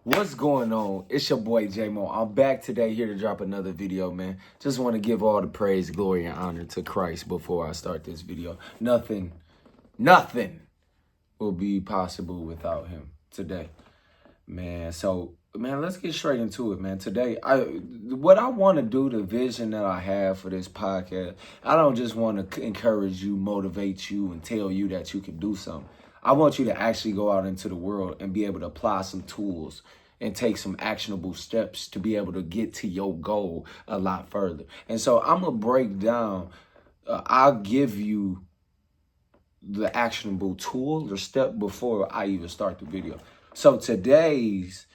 What's going on? It's your boy J-Mo. I'm back today here to drop another video, man. Just want to give all the praise, glory, and honor to Christ before I start this video. Nothing will be possible without him today, man. So, man, let's get straight into it, man. Today, what I want to do, the vision that I have for this podcast, I don't just want to encourage you, motivate you, and tell you that you can do something. I want you to actually go out into the world and be able to apply some tools and take some actionable steps to be able to get to your goal a lot further. And so I'm going to break down, I'll give you the actionable tool or step before I even start the video. So today's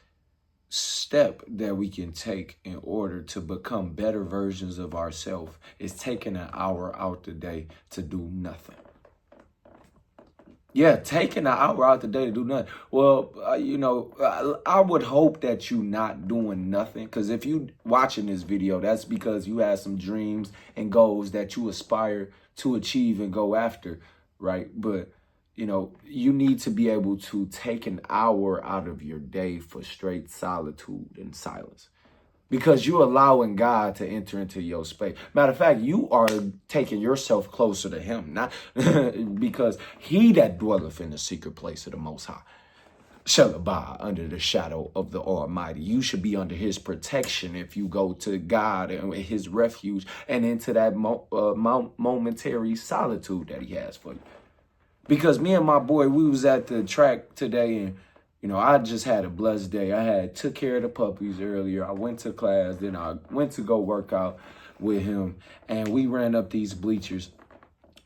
step that we can take in order to become better versions of ourselves is taking an hour out the day to do nothing. Yeah, taking an hour out the day to do nothing. Well, I would hope that you not doing nothing. Because if you watching this video, that's because you have some dreams and goals that you aspire to achieve and go after, right? But, you need to be able to take an hour out of your day for straight solitude and silence. Because you're allowing God to enter into your space. Matter of fact, you are taking yourself closer to him, not because he that dwelleth in the secret place of the Most High shall abide under the shadow of the Almighty. You should be under his protection if you go to God and his refuge and into that momentary solitude that he has for you. Because me and my boy, we was at the track today and I just had a blessed day. I took care of the puppies earlier. I went to class, then I went to go work out with him, and we ran up these bleachers.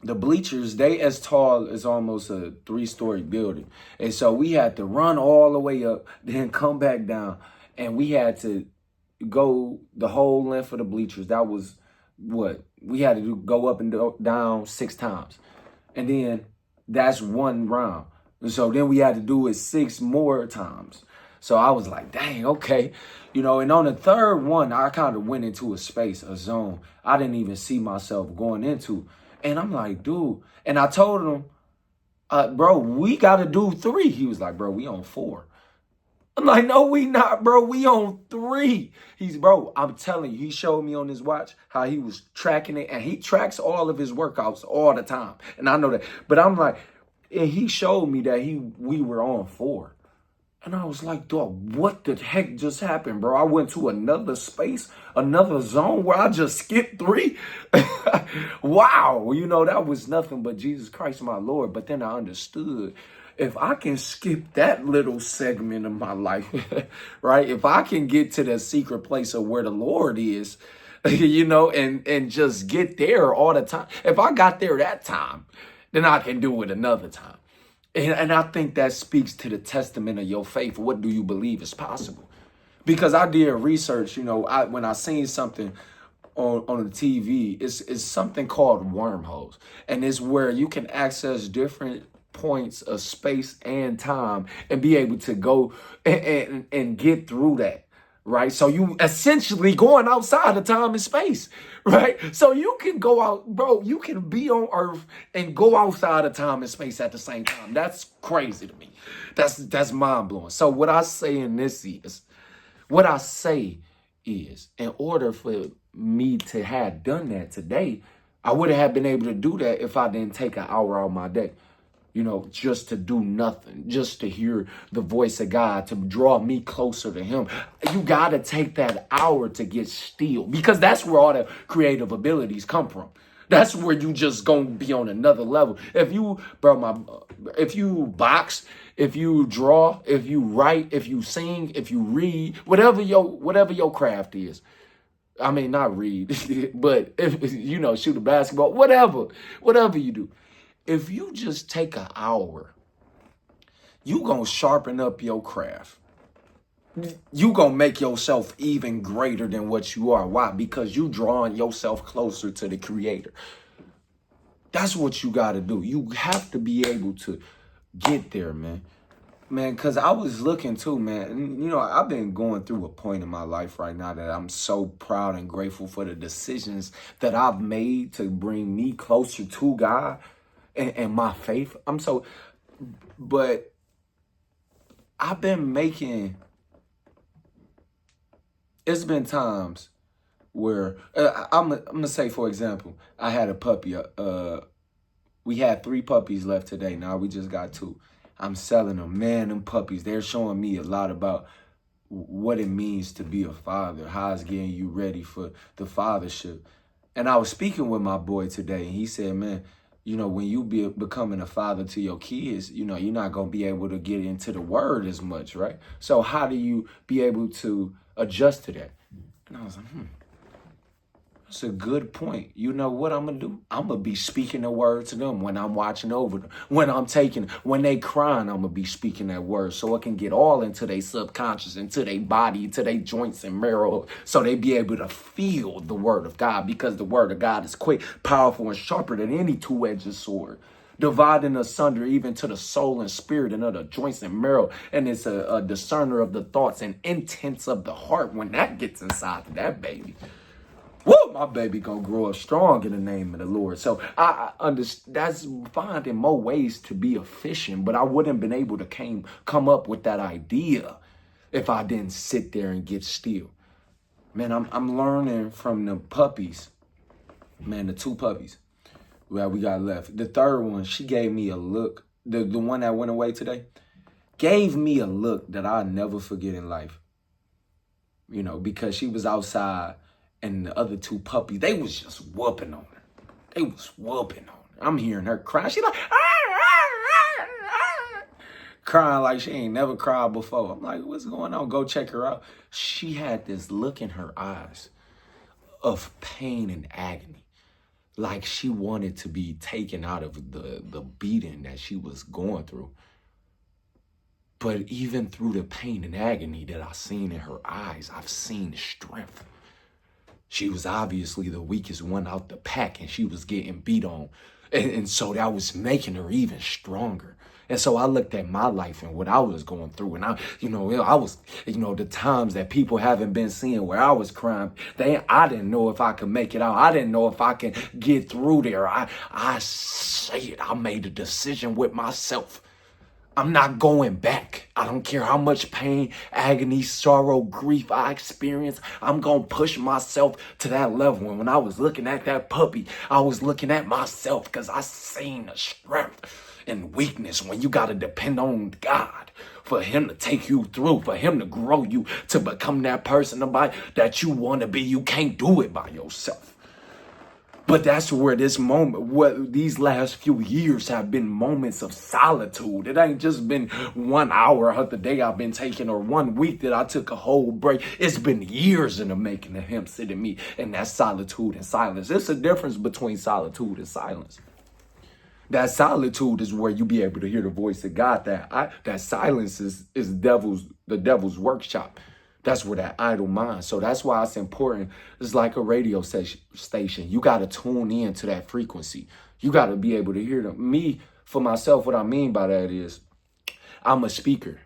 The bleachers, they as tall as almost a 3-story building. And so we had to run all the way up, then come back down, and we had to go the whole length of the bleachers. That was what? We had to go up and down 6 times. And then that's one round. So then we had to do it 6 more times. So I was like, dang, okay. And on the third one, I kind of went into a space, a zone I didn't even see myself going into. And I'm like, dude. And I told him, bro, we got to do 3. He was like, bro, we on 4. I'm like, no, we not, bro. We on 3. Bro, I'm telling you, he showed me on his watch how he was tracking it. And he tracks all of his workouts all the time. And I know that. But I'm like, and he showed me that we were on 4. And I was like, dog, what the heck just happened, bro? I went to another space, another zone where I just skipped 3. Wow. That was nothing but Jesus Christ, my Lord. But then I understood, if I can skip that little segment of my life, right? If I can get to the secret place of where the Lord is, and just get there all the time. If I got there that time, then I can do it another time. And I think that speaks to the testament of your faith. What do you believe is possible? Because I did research, when I seen something on the TV, it's something called wormholes. And it's where you can access different points of space and time and be able to go and get through that. Right. So you essentially going outside of time and space. Right. So you can go out, bro. You can be on Earth and go outside of time and space at the same time. That's crazy to me. That's mind blowing. So what I say is in order for me to have done that today, I wouldn't have been able to do that if I didn't take an hour out of my day. Just to do nothing, just to hear the voice of God, to draw me closer to him. You got to take that hour to get still, because that's where all the creative abilities come from. That's where you just going to be on another level. If you box, if you draw, if you write, if you sing, if you read, whatever your craft is. I mean, not read, but if, shoot a basketball, whatever you do. If you just take an hour, you going to sharpen up your craft. You going to make yourself even greater than what you are. Why? Because you drawing yourself closer to the Creator. That's what you got to do. You have to be able to get there, man. Man, because I was looking too, man. And, I've been going through a point in my life right now that I'm so proud and grateful for the decisions that I've made to bring me closer to God. And my faith. But I've been making it's been times where I'm gonna say, for example, I had a puppy. We had 3 puppies left today. Now we just got 2. I'm selling them. Man, them puppies, they're showing me a lot about what it means to be a father, how it's getting you ready for the fathership. And I was speaking with my boy today, and he said, man, you know, when you becoming a father to your kids, you know, you're not going to be able to get into the word as much, right? So how do you be able to adjust to that? And I was like, that's a good point. You know what I'm going to do? I'm going to be speaking the word to them when I'm watching over them. When they crying, I'm going to be speaking that word so it can get all into their subconscious, into their body, into their joints and marrow, so they be able to feel the word of God, because the word of God is quick, powerful, and sharper than any two-edged sword, dividing asunder even to the soul and spirit and of the joints and marrow. And it's a discerner of the thoughts and intents of the heart. When that gets inside of that baby, woo, my baby gonna grow up strong in the name of the Lord. So I understand that's finding more ways to be efficient, but I wouldn't have been able to come up with that idea if I didn't sit there and get still. Man, I'm learning from the puppies. Man, the 2 puppies that we got left. The third one, she gave me a look. The one that went away today gave me a look that I'll never forget in life. You know, because she was outside, and the other 2 puppies, they was just whooping on her. They was whooping on her. I'm hearing her cry. She like, crying like she ain't never cried before. I'm like, what's going on? Go check her out. She had this look in her eyes of pain and agony, like she wanted to be taken out of the beating that she was going through. But even through the pain and agony that I seen in her eyes, I've seen strength. She was obviously the weakest one out the pack, and she was getting beat on. And so that was making her even stronger. And so I looked at my life and what I was going through. And I was, the times that people haven't been seeing where I was crying, I didn't know if I could make it out. I didn't know if I could get through there. I say it, I made a decision with myself. I'm not going back. I don't care how much pain, agony, sorrow, grief I experience. I'm going to push myself to that level. And when I was looking at that puppy, I was looking at myself, because I seen the strength and weakness when you got to depend on God for him to take you through, for him to grow you to become that person that you want to be. You can't do it by yourself. But that's where these last few years have been moments of solitude. It ain't just been 1 hour of the day I've been taking, or 1 week that I took a whole break. It's been years in the making of him sitting me in that solitude and silence. There's a difference between solitude and silence. That solitude is where you be able to hear the voice of God. That silence is the devil's workshop. That's where that idle mind. So that's why it's important. It's like a radio station. You got to tune in to that frequency. You got to be able to hear them. Me, for myself, what I mean by that is I'm a speaker,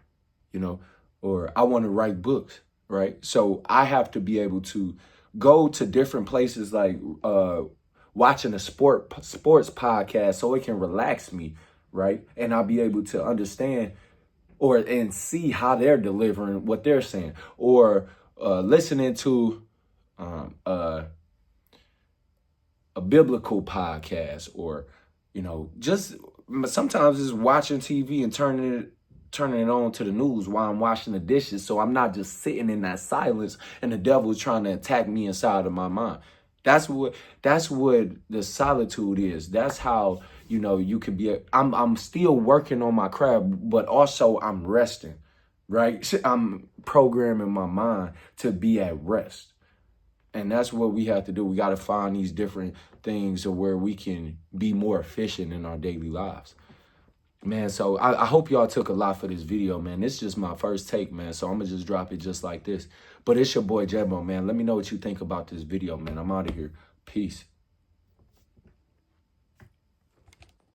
or I want to write books, right? So I have to be able to go to different places, like watching a sports podcast, so it can relax me, right? And I'll be able to understand and see how they're delivering what they're saying, or listening to a biblical podcast, or just sometimes just watching TV and turning it on to the news while I'm washing the dishes, so I'm not just sitting in that silence and the devil's trying to attack me inside of my mind. That's what the solitude is. That's how you could be. I'm still working on my craft, but also I'm resting, right? I'm programming my mind to be at rest. And that's what we have to do. We got to find these different things where we can be more efficient in our daily lives. Man, so I hope y'all took a lot for this video, man. This is just my first take, man. So I'm going to just drop it just like this. But it's your boy, Jebo, man. Let me know what you think about this video, man. I'm out of here. Peace.